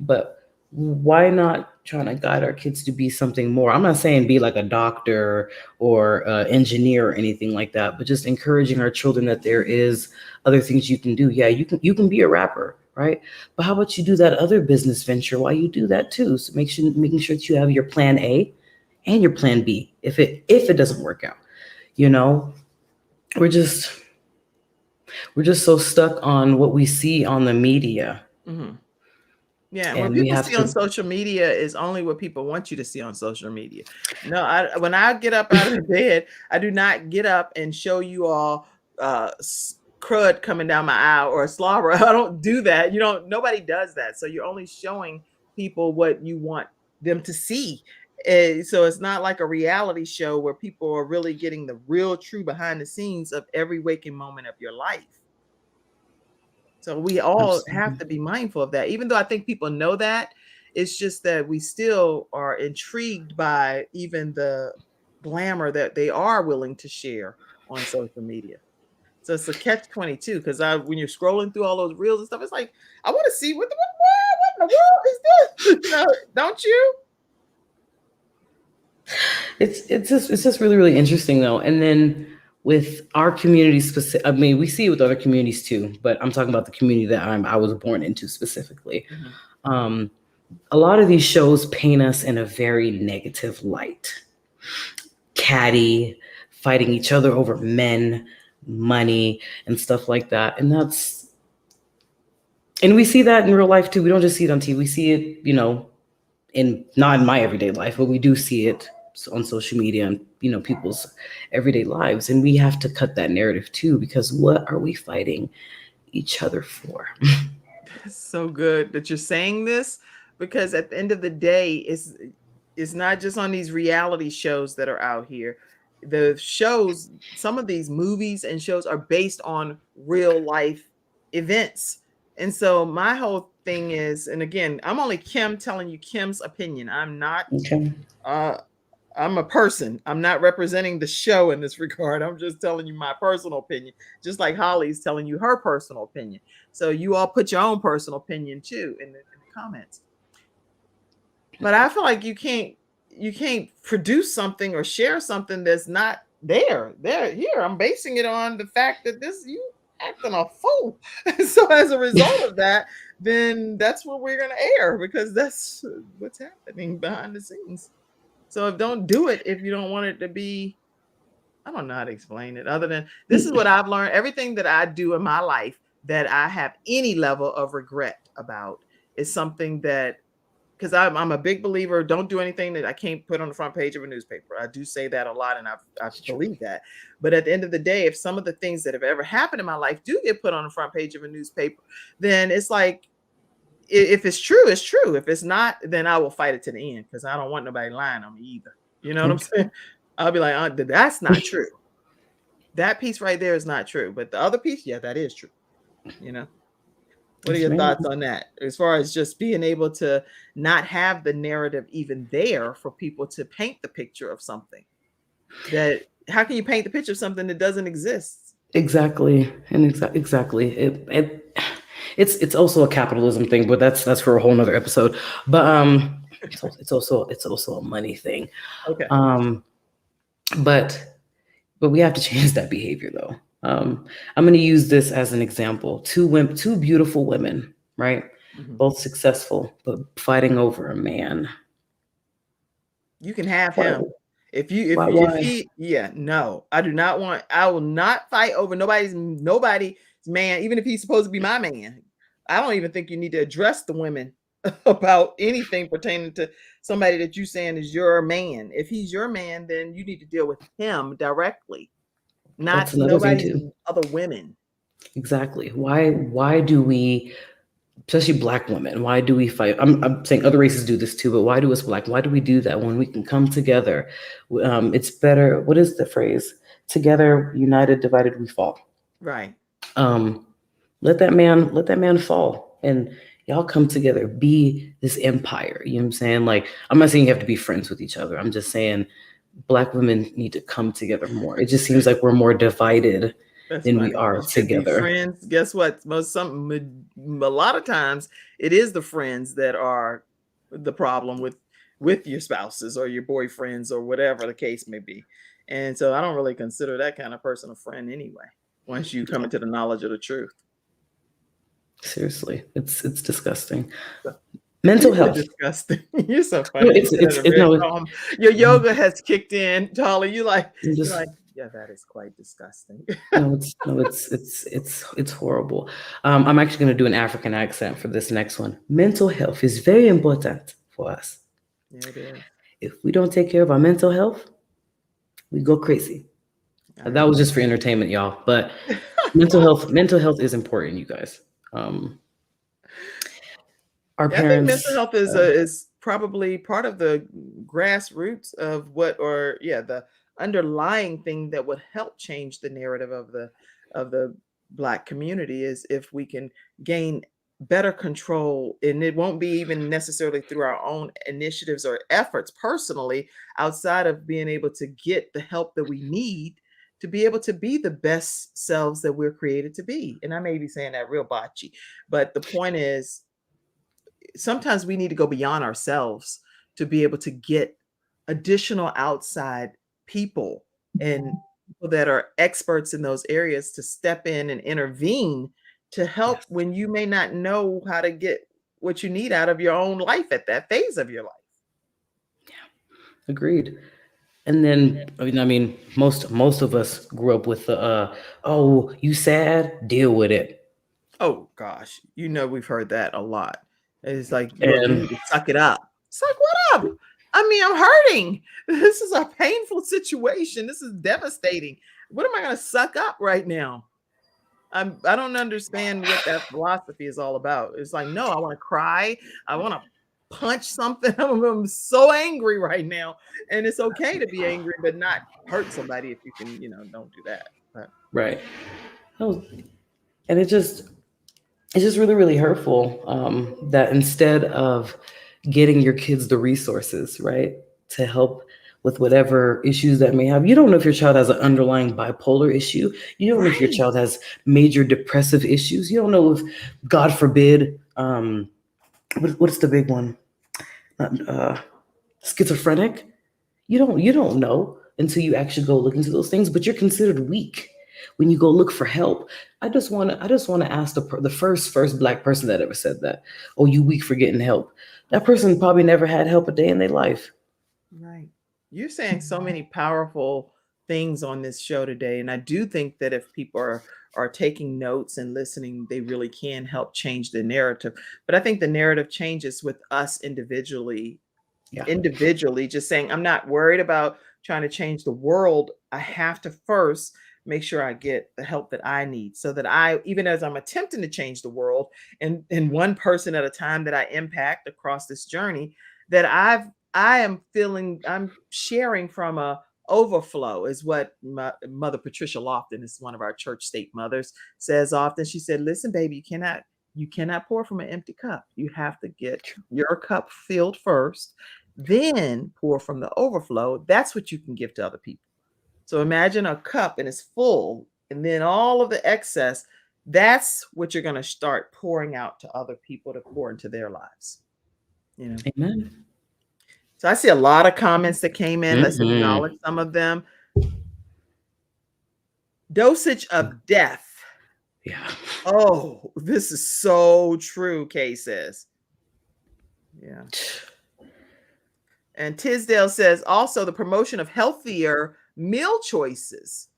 but why not trying to guide our kids to be something more? I'm not saying be like a doctor or engineer or anything like that, but just encouraging our children that there is other things you can do. Yeah, you can be a rapper, right? But how about you do that other business venture while you do that too? So making sure that you have your plan A and your plan B if it doesn't work out. We're just so stuck on what we see on the media. Mm-hmm. Yeah, and what we people have see to on social media is only what people want you to see on social media. No, when I get up out of the bed, I do not get up and show you all crud coming down my aisle or a slobber. I don't do that. Nobody does that. So you're only showing people what you want them to see. So it's not like a reality show where people are really getting the real true behind the scenes of every waking moment of your life. So we all have to be mindful of that, even though I think people know that. It's just that we still are intrigued by even the glamour that they are willing to share on social media. So it's a catch-22 because when you're scrolling through all those reels and stuff, it's like, I want to see what in the world is this? Don't you? It's just really, really interesting though. And then with our community specific, I mean, we see it with other communities too, but I'm talking about the community that I was born into specifically. Mm-hmm. A lot of these shows paint us in a very negative light. Catty, fighting each other over men, money, and stuff like that. And we see that in real life too. We don't just see it on TV. We see it, not in my everyday life, but we do see it on social media and people's everyday lives. And we have to cut that narrative too, because what are we fighting each other for? It's so good that you're saying this, because at the end of the day, it's not just on these reality shows that are out here. The shows, some of these movies and shows are based on real life events. And so my whole thing is, and again, I'm only Kim telling you Kim's opinion. I'm not Okay. I'm a person. I'm not representing the show in this regard. I'm just telling you my personal opinion, just like Holly's telling you her personal opinion. So you all put your own personal opinion too in the comments. But I feel like you can't produce something or share something that's not there. Here, I'm basing it on the fact that you acting a fool. So as a result of that, then that's what we're gonna air, because that's what's happening behind the scenes. So don't do it if you don't want it to be. I don't know how to explain it other than this is what I've learned. Everything that I do in my life that I have any level of regret about is something that, because I'm a big believer, don't do anything that I can't put on the front page of a newspaper. I do say that a lot, and I believe that. But at the end of the day, if some of the things that have ever happened in my life do get put on the front page of a newspaper, then it's like, if it's true, it's true. If it's not, then I will fight it to the end, because I don't want nobody lying on me either. You know what I'm saying? I'll be like, that's not true. That piece right there is not true. But the other piece, yeah, that is true. What are your thoughts on that? As far as just being able to not have the narrative even there for people to paint the picture of something that, how can you paint the picture of something that doesn't exist? Exactly. And exactly. It's also a capitalism thing, but that's for a whole nother episode. But it's also a money thing. Okay. But we have to change that behavior though. I'm going to use this as an example. Two beautiful women, right? Mm-hmm. Both successful, but fighting over a man. You can have him. If he, no, I do not want, I will not fight over nobody's man, even if he's supposed to be my man. I don't even think you need to address the women about anything pertaining to somebody that you saying is your man. If he's your man, then you need to deal with him directly, not nobody's other women. Exactly. Why do we, especially Black women, why do we fight? I'm saying other races do this too, but why do us Black? Why do we do that when we can come together? It's better. What is the phrase? Together, united, divided, we fall. Right. Let that man fall, and y'all come together, be this empire. You know what I'm saying? Like, I'm not saying you have to be friends with each other. I'm just saying Black women need to come together more. It just seems like we're more divided That's than we funny. are You said be together. friends. Guess what? A lot of times it is the friends that are the problem with your spouses or your boyfriends or whatever the case may be. And so I don't really consider that kind of person a friend anyway, once you come into the knowledge of the truth. Seriously, it's disgusting. So, Mental you said health. disgusting. You're so No, funny. You said it in a very no, calm. Your yoga has kicked in, Charlie. I'm You're just like, yeah, that is quite disgusting. it's horrible. I'm actually going to do an African accent for this next one. Mental health is very important for us. Yeah, it is. If we don't take care of our mental health, we go crazy. I That was agree. just for entertainment, y'all. But mental health is important, you guys. Our Yeah, I think mental parents, health is probably part of the grassroots of the underlying thing that would help change the narrative of the Black community is if we can gain better control, and it won't be even necessarily through our own initiatives or efforts personally, outside of being able to get the help that we need to be able to be the best selves that we're created to be. And I may be saying that real botchy, but the point is sometimes we need to go beyond ourselves to be able to get additional outside people and people that are experts in those areas to step in and intervene to help yes, when you may not know how to get what you need out of your own life at that phase of your life. agreed. And then, I mean, most of us grew up with the, oh, you sad? Deal with it. Oh gosh, we've heard that a lot. It's like, look, you And need to suck it up. Suck what up? I mean, I'm hurting. This is a painful situation. This is devastating. What am I going to suck up right now? I don't understand what that philosophy is all about. It's like, no, I want to cry. I want to punch something. I'm so angry right now. And it's okay to be angry, but not hurt somebody if you can, don't do that. But right. Oh, and it's just really, really hurtful that instead of getting your kids the resources, right, to help with whatever issues that may have, you don't know if your child has an underlying bipolar issue. You don't know if your right. child has major depressive issues. You don't know if, God forbid, what's the big one? Uh, Schizophrenic. You don't know until you actually go look into those things, but you're considered weak when you go look for help. I just want to ask the first Black person that ever said that, oh, you weak for getting help. That person probably never had help a day in their life. Right. You're saying so many powerful things on this show today. And I do think that if people are taking notes and listening, they really can help change the narrative. But I think the narrative changes with us Yeah. individually, just saying, I'm not worried about trying to change the world. I have to first make sure I get the help that I need so that even as I'm attempting to change the world and one person at a time that I impact across this journey, that I'm sharing from a overflow is what my mother Patricia Lofton is one of our church state mothers says often. She said, listen, baby, you cannot pour from an empty cup. You have to get your cup filled first, then pour from the overflow. That's what you can give to other people. So imagine a cup and it's full, and then all of the excess, that's what you're going to start pouring out to other people to pour into their lives. Amen. So I see a lot of comments that came in. Let's acknowledge Mhm. some of them. Dosage of death. Yeah. Oh, this is so true, Kay says. Yeah. And Tisdale says also the promotion of healthier meal choices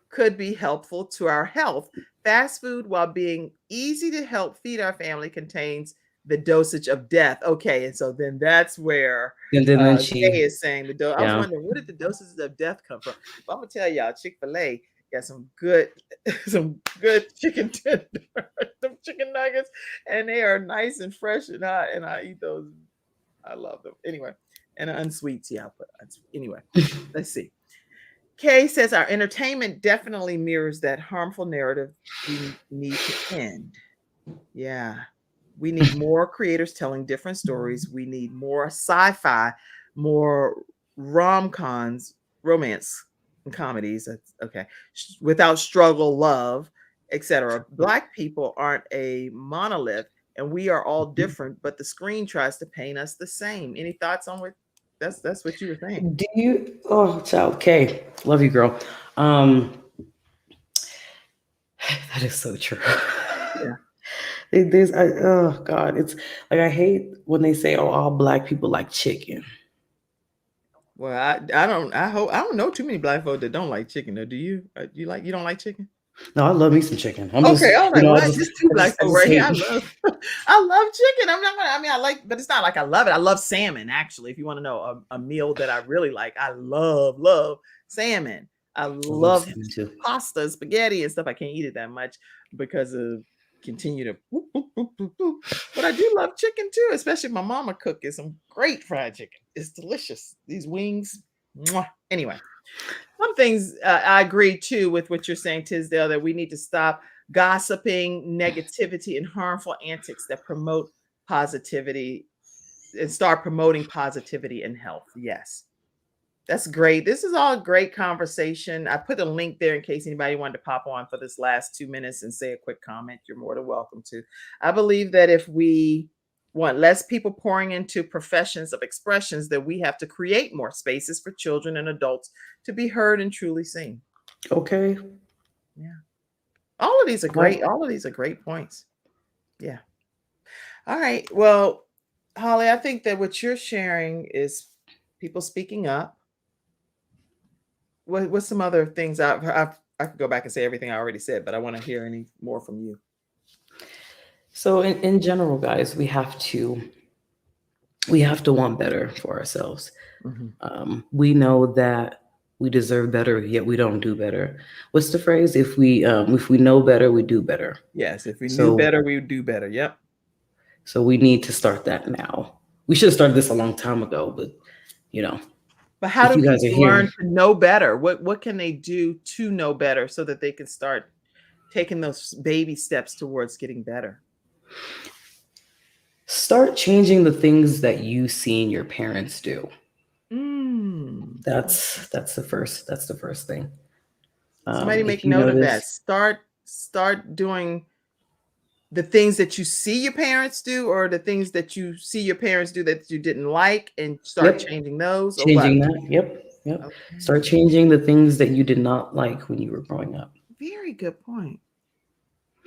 could be helpful to our health. Fast food, while being easy to help feed our family, contains the dosage of death. Okay, and so then that's where And then Kay she, is saying the dose. I was yeah. wondering, where did the doses of death come from? But I'm gonna tell y'all, Chick-fil-A got some good, some good chicken tenders, some chicken nuggets, and they are nice and fresh and hot. And I eat those. I love them. Anyway, and unsweets, yeah, but anyway, let's see. Kay says our entertainment definitely mirrors that harmful narrative we need to end. Yeah. We need more creators telling different stories. We need more sci-fi, more rom-coms, romance and comedies. That's okay. Without struggle, love, etc. Black people aren't a monolith and we are all different, but the screen tries to paint us the same. Any thoughts on what that's what you were saying? Do you? Oh, child, Kay, love you, girl. Um, that is so true. Yeah. Oh God, it's like I hate when they say, "Oh, all black people like chicken." Well, I don't know too many black folk that don't like chicken. Though, do you? You don't like chicken? No, I love me some chicken. I'm just, Okay, I was like, I what? just, Just two black I folk just right here. hate. I love, I love chicken. I'm not gonna. I mean, I like, but it's not like I love it. I love salmon. Actually, if you want to know a meal that I really like, I love salmon. I I love love salmon too. pasta, spaghetti, and stuff. I can't eat it that much because of continue to boop, boop, boop, boop, boop. But I do love chicken too, especially if my mama cooking some great fried chicken. It's delicious. These wings. Mwah. Anyway. Some things I agree too with what you're saying, Tisdale, that we need to stop gossiping, negativity, and harmful antics that promote positivity and start promoting positivity and health. Yes, that's great. This is all a great conversation. I put a link there in case anybody wanted to pop on for this last 2 minutes and say a quick comment. You're more than welcome to. I believe that if we want less people pouring into professions of expressions, that we have to create more spaces for children and adults to be heard and truly seen. Okay. Yeah. All of these are great. All of these are great points. Yeah. All right. Well, Holly, I think that what you're sharing is people speaking up. What's some other things I could go back and say everything I already said, but I want to hear any more from you. So in general, guys, we have to want better for ourselves. Mm-hmm. We know that we deserve better, yet we don't do better. What's the phrase? If we know better, we do better. Yes, if we So- knew better, we would do better. Yep. So we need to start that now. We should have started this a long time ago, but But how if do you guys are people learn here, to know better? What can they do to know better so that they can start taking those baby steps towards getting better? start changing the things that you seen your parents do. Mm. That's the first thing. Somebody make If you note of that. notice, Start doing the things that you see your parents do, or the things that you see your parents do that you didn't like, and start Yep. changing those. Or changing what? that. Yep. Okay. Start changing the things that you did not like when you were growing up. Very good point.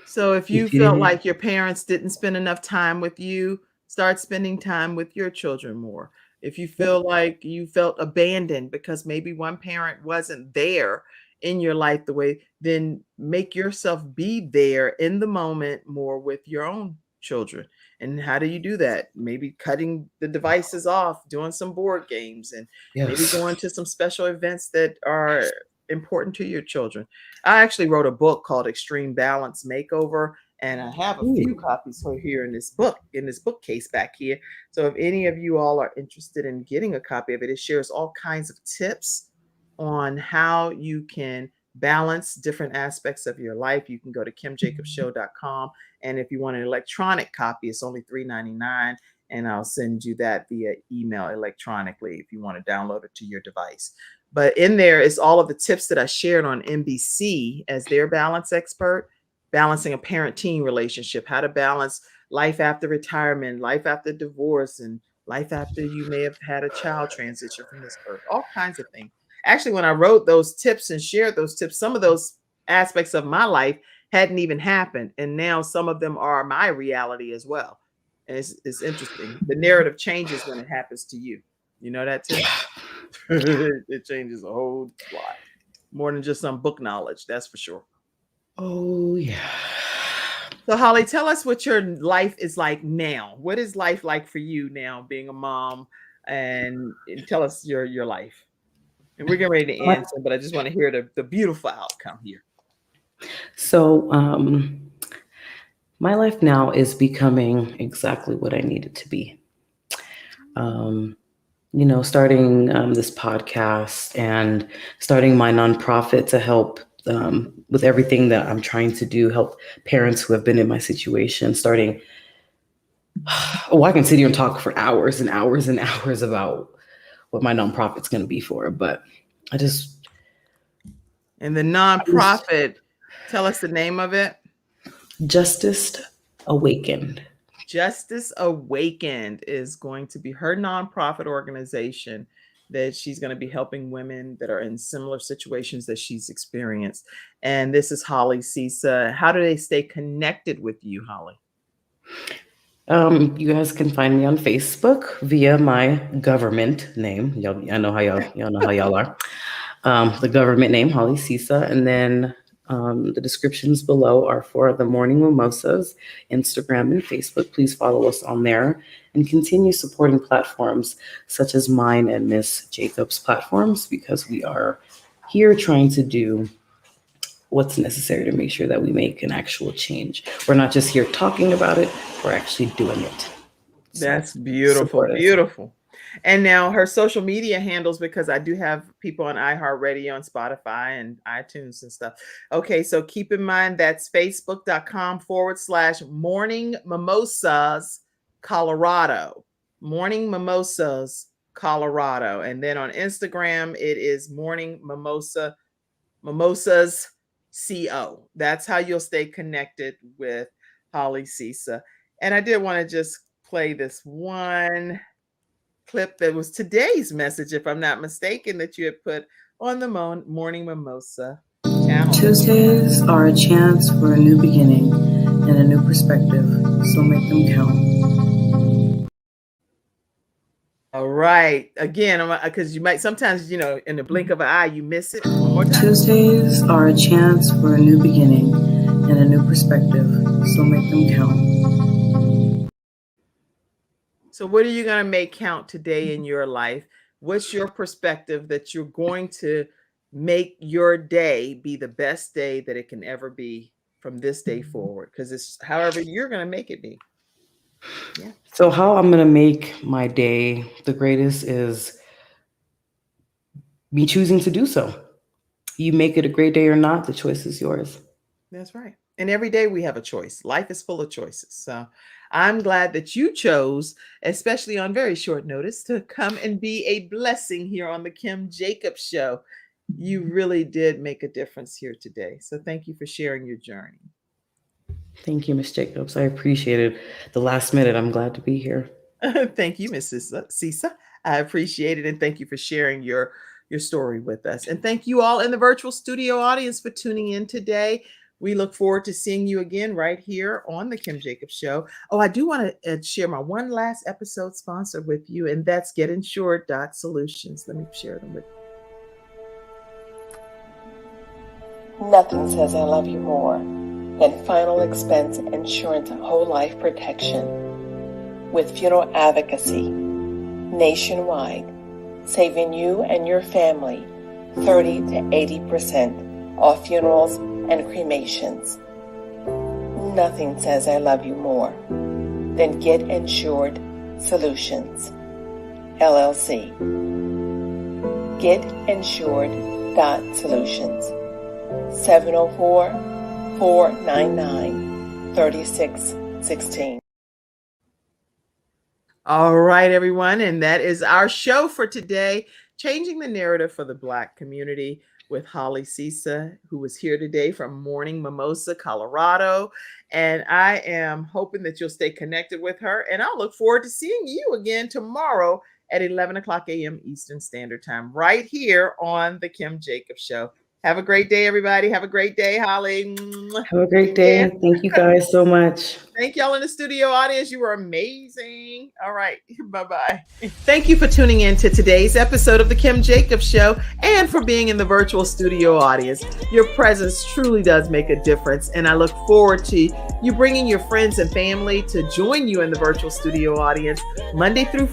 So if you If you felt didn't, like your parents didn't spend enough time with you, start spending time with your children more. If you feel like you felt abandoned because maybe one parent wasn't there in your life the way, then make yourself be there in the moment more with your own children. And how do you do that? Maybe cutting the devices off, doing some board games, and maybe yes. going to some special events that are important to your children. I actually wrote a book called Extreme Balance Makeover, and I have a few Ooh. copies here in this bookcase back here. So if any of you all are interested in getting a copy of it, it shares all kinds of tips on how you can balance different aspects of your life. You can go to kimjacobshow.com, and if you want an electronic copy, it's only $3.99, and I'll send you that via email electronically if you want to download it to your device. But in there is all of the tips that I shared on NBC as their balance expert, balancing a parent-teen relationship, how to balance life after retirement, life after divorce, and life after you may have had a child transition from this earth, all kinds of things. Actually, when I wrote those tips and shared those tips, some of those aspects of my life hadn't even happened. And now some of them are my reality as well. And it's interesting. The narrative changes when it happens to you. You know that too? It changes a whole lot. More than just some book knowledge, that's for sure. Oh yeah. So Holly, tell us what your life is like now. What is life like for you now, being a mom? And tell us your life. And we're getting ready to answer, but I just want to hear the beautiful outcome here. So my life now is becoming exactly what I need it to be. starting this podcast and starting my nonprofit to help with everything that I'm trying to do, help parents who have been in my situation, I can sit here and talk for hours and hours and hours about what my nonprofit's going to be for, but And the nonprofit, tell us the name of it. Justice Awakened. Justice Awakened is going to be her nonprofit organization that she's going to be helping women that are in similar situations that she's experienced. And this is Holly Sisa. How do they stay connected with you, Holly? You guys can find me on Facebook via my government name. I know how y'all are. The government name, Holly Sisa, and then the descriptions below are for the Morning Mimosas, Instagram and Facebook. Please follow us on there and continue supporting platforms such as mine and Miss Jacobs' platforms, because we are here trying to do what's necessary to make sure that we make an actual change. We're not just here talking about it, we're actually doing it. That's beautiful, beautiful. And now her social media handles, because I do have people on iHeartRadio and Spotify and iTunes and stuff. Okay, so keep in mind that's facebook.com/Morning Mimosas Colorado. Morning Mimosas Colorado. And then on Instagram, it is Morning Mimosas CO. That's how you'll stay connected with Holly Sisa. And I did want to just play this one clip that was today's message, if I'm not mistaken, that you had put on the Morning Mimosa channel. Tuesdays are a chance for a new beginning and a new perspective, so make them count. All right. Again, because you might sometimes, in the blink of an eye, you miss it. One more time. Tuesdays are a chance for a new beginning and a new perspective, so make them count. So what are you going to make count today in your life? What's your perspective that you're going to make your day be the best day that it can ever be from this day forward? Because it's however you're going to make it be. Yeah. So how I'm going to make my day the greatest is me choosing to do so. You make it a great day or not, the choice is yours. That's right. And every day we have a choice. Life is full of choices. So I'm glad that you chose, especially on very short notice, to come and be a blessing here on the Kim Jacobs Show. You really did make a difference here today. So thank you for sharing your journey. Thank you, Miss Jacobs. I appreciate it. The last minute, I'm glad to be here. Thank you, Mrs. Sisa. I appreciate it. And thank you for sharing your story with us. And thank you all in the virtual studio audience for tuning in today. We look forward to seeing you again right here on the Kim Jacobs Show. Oh, I do want to share my one last episode sponsor with you, and that's Getinsured.solutions. Let me share them with you. Nothing says I love you more than final expense insurance whole life protection. With funeral advocacy nationwide, saving you and your family 30 to 80% off funerals and cremations. Nothing says I love you more than Getinsured.solutions, LLC. Getinsured.solutions, 704-499-3616. All right, everyone. And that is our show for today, Changing the Narrative for the Black Community, with Holly Sisa, who was here today from Morning Mimosa, Colorado. And I am hoping that you'll stay connected with her. And I'll look forward to seeing you again tomorrow at 11 o'clock a.m. Eastern Standard Time, right here on the Kim Jacobs Show. Have a great day, everybody. Have a great day, Holly. Have a great day. Yeah. Thank you guys so much. Thank y'all in the studio audience. You were amazing. All right. Bye-bye. Thank you for tuning in to today's episode of the Kim Jacobs Show and for being in the virtual studio audience. Your presence truly does make a difference. And I look forward to you bringing your friends and family to join you in the virtual studio audience Monday through